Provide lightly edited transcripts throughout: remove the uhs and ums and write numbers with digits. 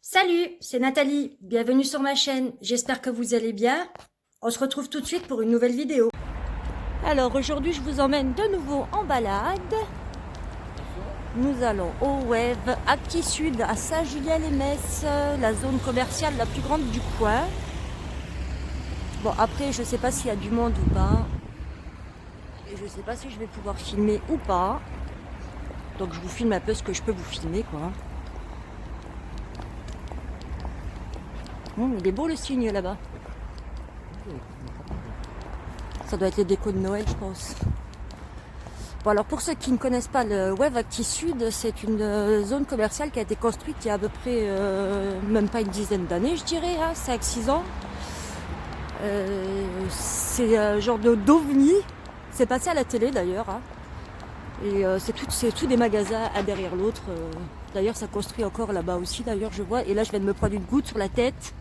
Salut, c'est Nathalie, bienvenue sur ma chaîne, j'espère que vous allez bien. On se retrouve tout de suite pour une nouvelle vidéo. Alors aujourd'hui je vous emmène de nouveau en balade. Nous allons au Wave, Acti Sud, à Saint-Julien-les-Messes, la zone commerciale la plus grande du coin. Bon après je sais pas s'il y a du monde ou pas. Et je sais pas si je vais pouvoir filmer ou pas. Donc je vous filme un peu ce que je peux vous filmer quoi. Il est beau le signe là-bas. Ça doit être les décos de Noël, je pense. Bon, alors pour ceux qui ne connaissent pas le Wave Acti Sud, c'est une zone commerciale qui a été construite il y a à peu près, même pas une dizaine d'années, je dirais, hein, 5-6 ans. C'est un genre d'ovni. C'est passé à la télé d'ailleurs. Hein. Et c'est tout des magasins un derrière l'autre. D'ailleurs, ça construit encore là-bas aussi, d'ailleurs, je vois. Et là, je viens de me prendre une goutte sur la tête.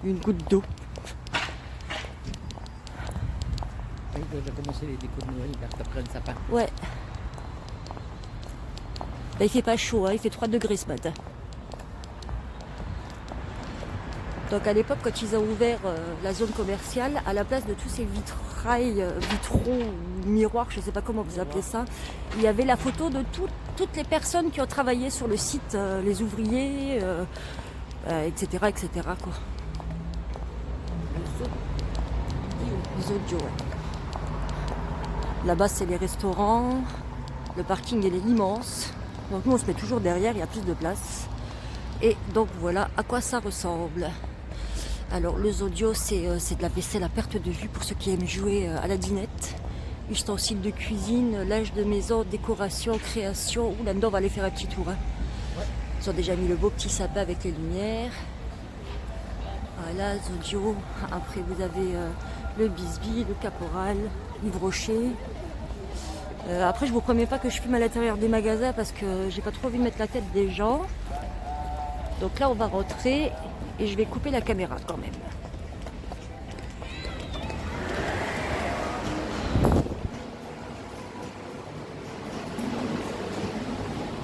Une goutte d'eau. Oui, tu as déjà commencé les décos de Noël, vers après le sapin. Ouais. Là, il fait pas chaud, hein, il fait 3 degrés ce matin. Donc à l'époque, quand ils ont ouvert la zone commerciale, à la place de tous ces vitraux ou miroirs, je ne sais pas comment vous appelez ça, il y avait la photo de toutes les personnes qui ont travaillé sur le site, les ouvriers, etc., etc. Quoi. Les audios, ouais. Là-bas, c'est les restaurants. Le parking, il est immense. Donc nous, on se met toujours derrière, il y a plus de place. Et donc voilà à quoi ça ressemble. Alors le Zodio, c'est de la vaisselle à perte de vue pour ceux qui aiment jouer à la dinette. Ustensiles de cuisine, linge de maison, décoration, création. Ouh, là-dedans, on va aller faire un petit tour. Hein. Ouais. Ils ont déjà mis le beau petit sapin avec les lumières. Voilà, Zodio. Après, vous avez le Bisbee, le Caporal, Yves Rocher. Après, je vous promets pas que je filme à l'intérieur des magasins parce que j'ai pas trop envie de mettre la tête des gens. Donc là, on va rentrer et je vais couper la caméra quand même.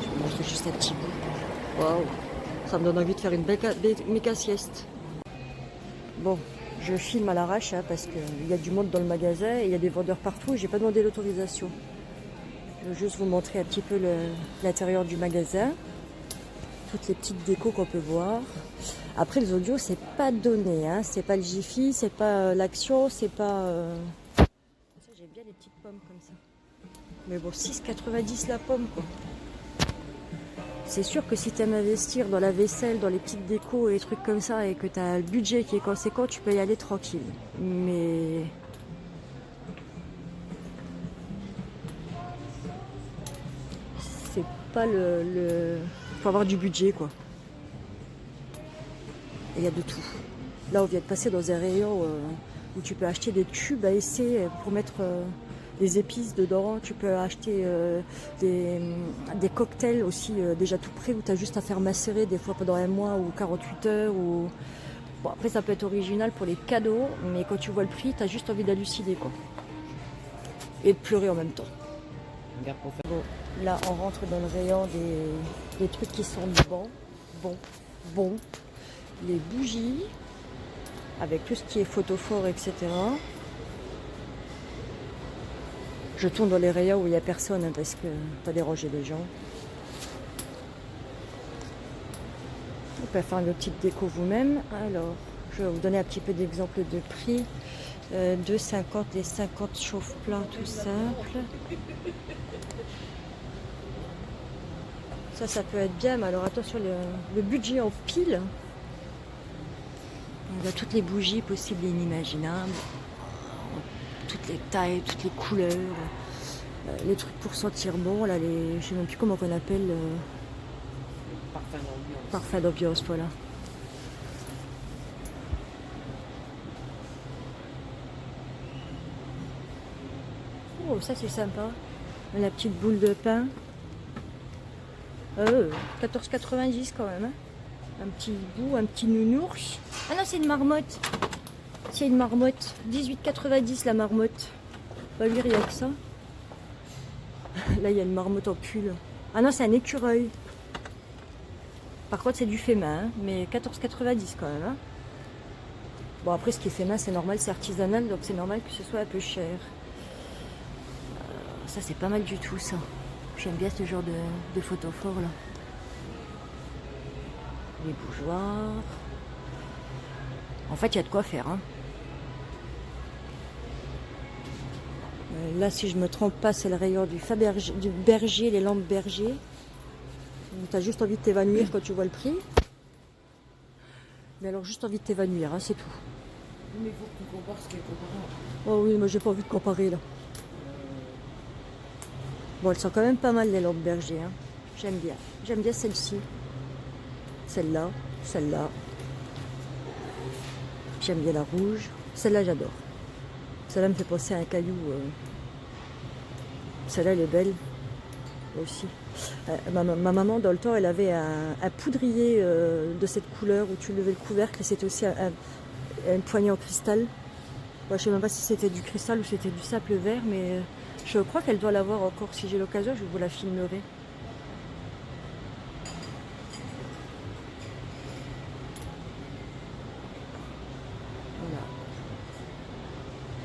Je vous montre juste un petit bout. Waouh, ça me donne envie de faire une méga sieste. Bon, je filme à l'arrache hein, parce qu'il y a du monde dans le magasin et il y a des vendeurs partout et j'ai pas demandé l'autorisation. Je vais juste vous montrer un petit peu l'intérieur du magasin. Toutes les petites décos qu'on peut voir. Après les audios, c'est pas donné, hein. C'est pas le Jiffy, c'est pas l'Action, c'est pas. Ça, j'aime bien les petites pommes comme ça. Mais bon, 6,90 la pomme quoi. C'est sûr que si tu aimes investir dans la vaisselle, dans les petites décos et des trucs comme ça et que tu as le budget qui est conséquent, tu peux y aller tranquille. Mais c'est pas le... faut avoir du budget quoi. Et il y a de tout. Là, on vient de passer dans un rayon où tu peux acheter des tubes à essai pour mettre des épices dedans. Tu peux acheter des cocktails aussi déjà tout prêts où tu as juste à faire macérer des fois pendant un mois ou 48 heures. Ou... Bon, après, ça peut être original pour les cadeaux, mais quand tu vois le prix, tu as juste envie d'halluciner quoi. Et de pleurer en même temps. Bon, là, on rentre dans le rayon des trucs qui sont bons. Les bougies, avec tout ce qui est photophore, etc. Je tourne dans les rayons où il n'y a personne hein, parce que pas déranger les gens. Vous pouvez faire une petite déco vous-même. Alors, je vais vous donner un petit peu d'exemples de prix. 2,50 les 50 chauffe-plat tout simple. Ça peut être bien, mais alors attention, le budget en pile. On a toutes les bougies possibles et inimaginables, toutes les tailles, toutes les couleurs, les trucs pour sentir bon, là, je ne sais même plus comment on appelle. Parfum d'ambiance. Parfum d'ambiance, voilà. Oh, ça c'est sympa. La petite boule de pain. 14,90 quand même. Hein. Un petit bout, un petit nounours. Ah non, c'est une marmotte. C'est une marmotte. 18,90 la marmotte. Pas lui, rien que ça. Là, il y a une marmotte en pull. Ah non, c'est un écureuil. Par contre, c'est du fait main, hein, mais 14,90 quand même. Hein. Bon, après, ce qui est fait main, c'est normal, c'est artisanal, donc c'est normal que ce soit un peu cher. Ça, c'est pas mal du tout, ça. J'aime bien ce genre de photophore, là. Les bougeoirs. En fait, il y a de quoi faire, hein. Là, si je me trompe pas, c'est le rayon du berger, les lampes berger. Tu as juste envie de t'évanouir quand tu vois le prix. Mais alors, juste envie de t'évanouir, hein, c'est tout. Mais il faut que tu compares ce qui est comparable. Oh oui, moi j'ai pas envie de comparer là. Bon, elles sont quand même pas mal les lampes berger. Hein. J'aime bien. J'aime bien celle-ci. Celle-là. Celle-là. J'aime bien la rouge. Celle-là, j'adore. Celle-là me fait penser à un caillou. Celle-là, elle est belle. Aussi. Ma maman, dans le temps, elle avait un poudrier de cette couleur où tu levais le couvercle et c'était aussi une poignée en cristal. Bon, je ne sais même pas si c'était du cristal ou c'était du sable vert, mais je crois qu'elle doit l'avoir encore. Si j'ai l'occasion, je vous la filmerai. Voilà.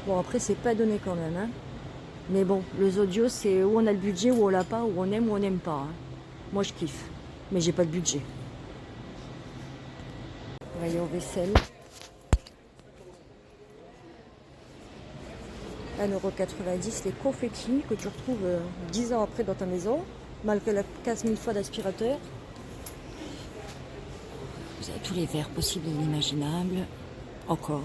Bon, après, c'est pas donné quand même. Hein. Mais bon, les audios, c'est où on a le budget, où on l'a pas, où on aime ou on n'aime pas. Hein. Moi, je kiffe. Mais j'ai pas de budget. Rayon vaisselle. 1,90 € les confettis que tu retrouves 10 ans après dans ta maison, malgré la 15 000 fois d'aspirateur. Vous avez tous les verres possibles et inimaginables. Encore.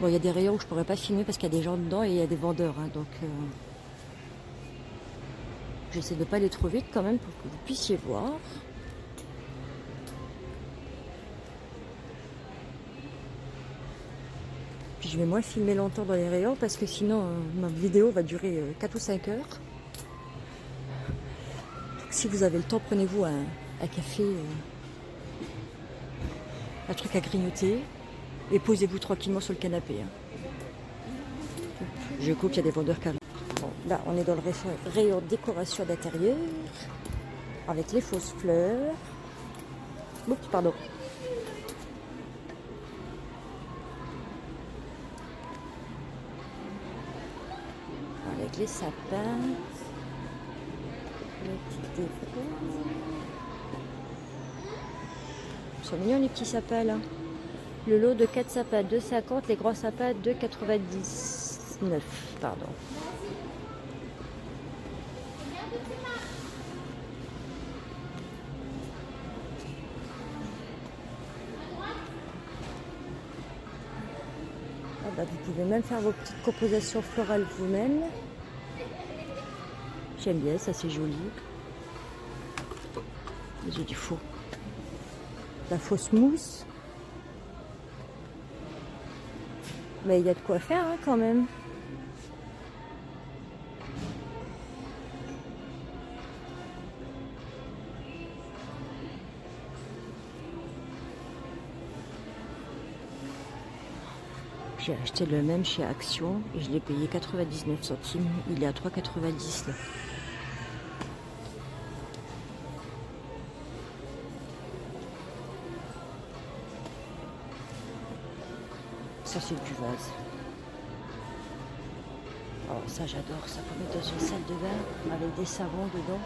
Bon, il y a des rayons où je pourrais pas filmer parce qu'il y a des gens dedans et il y a des vendeurs. Hein, donc, j'essaie de ne pas aller trop vite quand même pour que vous puissiez voir. Puis je vais moins filmer longtemps dans les rayons parce que sinon ma vidéo va durer 4 ou 5 heures. Donc, si vous avez le temps, prenez-vous un café, un truc à grignoter et posez-vous tranquillement sur le canapé. Hein. Je coupe, il y a des vendeurs qui arrivent. Bon, là, on est dans le rayon décoration d'intérieur avec les fausses fleurs. Oups, pardon. Avec les sapins, les petits défauts. Ils sont mignons les petits sapins là. Le lot de 4 sapins, 2,50, les gros sapins, 2,99. Pardon. Ah bah, vous pouvez même faire vos petites compositions florales vous-même. J'aime bien, ça c'est joli. J'ai du faux. La fausse mousse. Mais il y a de quoi faire hein, quand même. J'ai acheté le même chez Action et je l'ai payé 99 centimes. Il est à 3,90 là. Ça c'est du vase. Oh ça j'adore, ça peut mettre dans une salle de bain avec des savons dedans.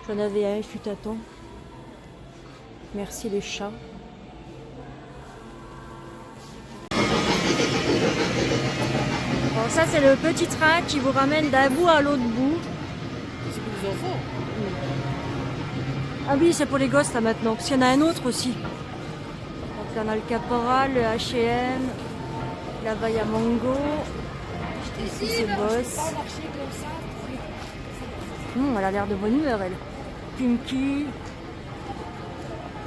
J'en avais un, il fut à temps. Merci les chats. Bon, ça c'est le petit train qui vous ramène d'un bout à l'autre bout. C'est pour les enfants. Ah oui, c'est pour les gosses là maintenant, parce qu'il y en a un autre aussi. Donc il y en a le Caporal, le H&M, là-bas il y a Mango, ici c'est Boss. Elle a l'air de bonne humeur elle. Pinky,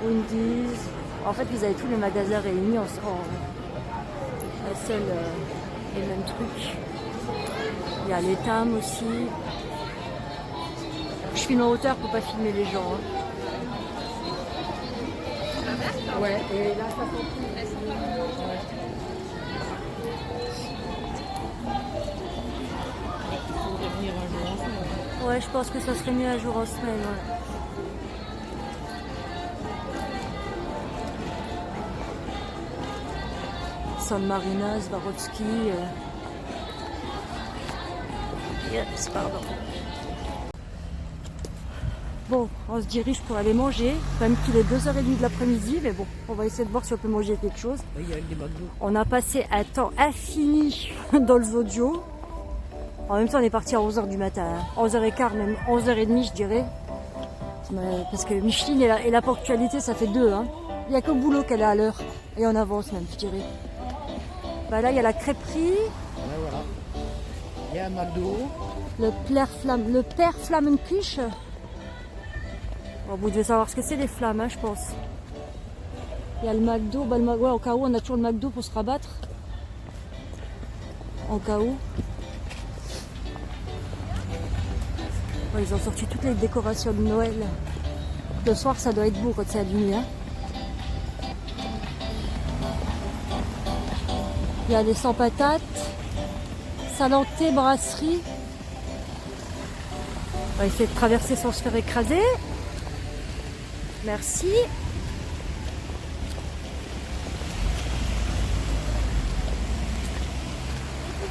Wendy's. En fait vous avez tous les magasins réunis en un seul et même truc. Il y a les Tam aussi. Je filme en hauteur pour pas filmer les gens. Hein. Ouais, et là ça continue. Il faudrait venir un jour ensemble. Ouais, je pense que ça serait mieux un jour en semaine. Ouais. San Marina, Swarovski. Yes, pardon. Bon, on se dirige pour aller manger, même qu'il est 2h30 de l'après-midi, mais bon, on va essayer de voir si on peut manger quelque chose. Oui, il y a des McDo. On a passé un temps infini dans le Zodio. En même temps, on est parti à 11h du matin, hein. 11h15, même 11h30, je dirais. Parce que Micheline et la ponctualité, ça fait deux. Hein. Il n'y a qu'au boulot qu'elle est à l'heure. Et en avance même, je dirais. Bah là, il y a la crêperie. Ouais, voilà. Il y a un McDo. Le Père Flammenküche. Bon, vous devez savoir ce que c'est les flammes, hein, je pense. Il y a le McDo. Bah, ouais, au cas où, on a toujours le McDo pour se rabattre. Au cas où. Ouais, ils ont sorti toutes les décorations de Noël. Le soir, ça doit être beau quand c'est allumé. Hein. Il y a les sans patates. Salanté, brasserie. On va essayer de traverser sans se faire écraser. Merci.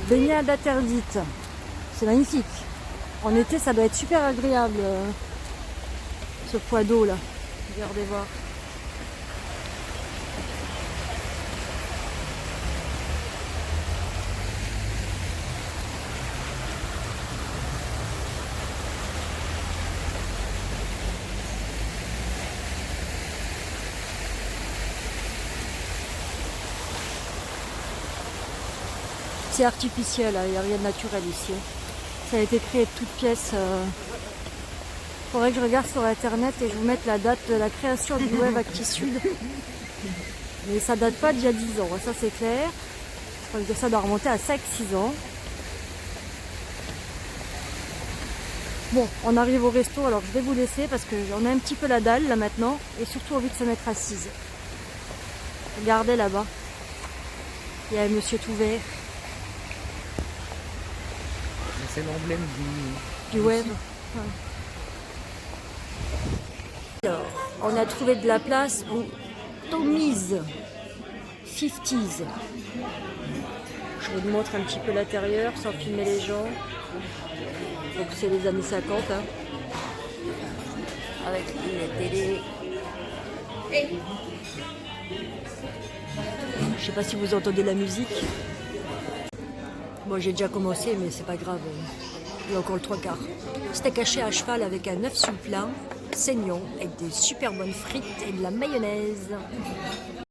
Baignade interdite. C'est magnifique. En été, ça doit être super agréable, ce poids d'eau là. Regardez voir. C'est artificiel, il n'y a rien de naturel ici. Ça a été créé de toutes pièces. Faudrait que je regarde sur internet et je vous mette la date de la création du Web ActiSud. Mais ça date pas d'il y a 10 ans, ça c'est clair. Je crois que ça doit remonter à 5-6 ans. Bon, on arrive au resto, alors je vais vous laisser parce qu'on a un petit peu la dalle là maintenant et surtout envie de se mettre assise. Regardez là-bas. Il y a un monsieur tout vert. C'est l'emblème du web. Ouais. Alors, on a trouvé de la place au Tommy's 50s. Je vous montre un petit peu l'intérieur sans filmer les gens. Donc c'est les années 50. Hein. Avec les télé. Je sais pas si vous entendez la musique. Bon, j'ai déjà commencé, mais c'est pas grave. Il y a encore le 3/4. Steak haché à cheval avec un œuf sur le plat, saignant, avec des super bonnes frites et de la mayonnaise.